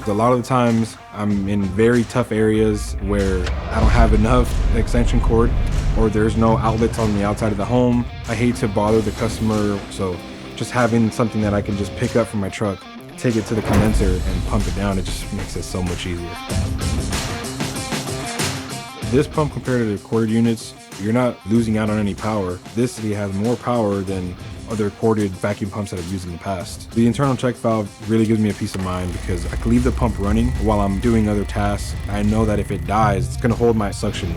A lot of the times I'm in very tough areas where I don't have enough extension cord or there's no outlets on the outside of the home. I hate to bother the customer, so just having something that I can just pick up from my truck, take it to the condenser and pump it down, it just makes it so much easier. This pump compared to the corded units, you're not losing out on any power. This has more power than other corded vacuum pumps that I've used in the past. The internal check valve really gives me a peace of mind because I can leave the pump running while I'm doing other tasks. I know that if it dies, it's gonna hold my suction.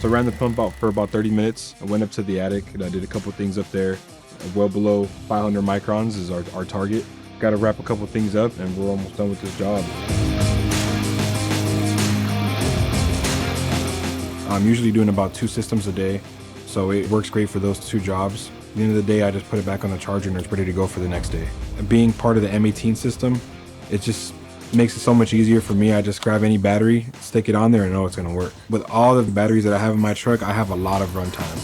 So I ran the pump out for about 30 minutes. I went up to the attic and I did a couple things up there. Well below 500 microns is our target. Got to wrap a couple things up and we're almost done with this job. I'm usually doing about 2 systems a day, so it works great for those 2 jobs. At the end of the day, I just put it back on the charger and it's ready to go for the next day. And being part of the M18 system, it just makes it so much easier for me. I just grab any battery, stick it on there, and know it's gonna work. With all the batteries that I have in my truck, I have a lot of runtime.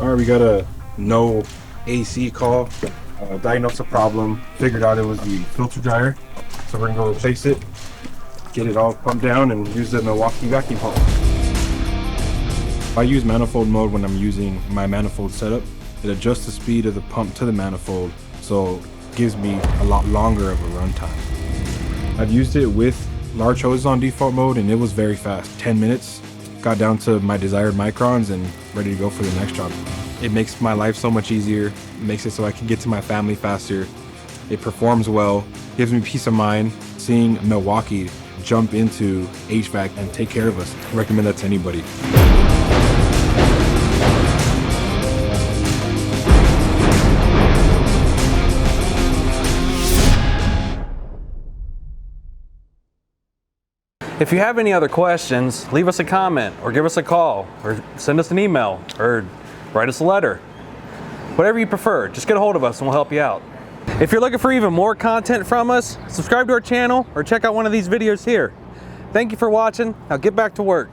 All right, we got a no AC call, diagnosed a problem, figured out it was the filter dryer. So we're gonna go replace it, get it all pumped down, and use the Milwaukee vacuum pump. I use manifold mode when I'm using my manifold setup. It adjusts the speed of the pump to the manifold, so it gives me a lot longer of a runtime. I've used it with large hoses on default mode and it was very fast. 10 minutes, got down to my desired microns and ready to go for the next job. It makes my life so much easier. It makes it so I can get to my family faster. It performs well, gives me peace of mind. Seeing Milwaukee jump into HVAC and take care of us, I recommend that to anybody. If you have any other questions, leave us a comment or give us a call or send us an email or write us a letter. Whatever you prefer, just get a hold of us and we'll help you out. If you're looking for even more content from us, subscribe to our channel or check out one of these videos here. Thank you for watching. Now get back to work.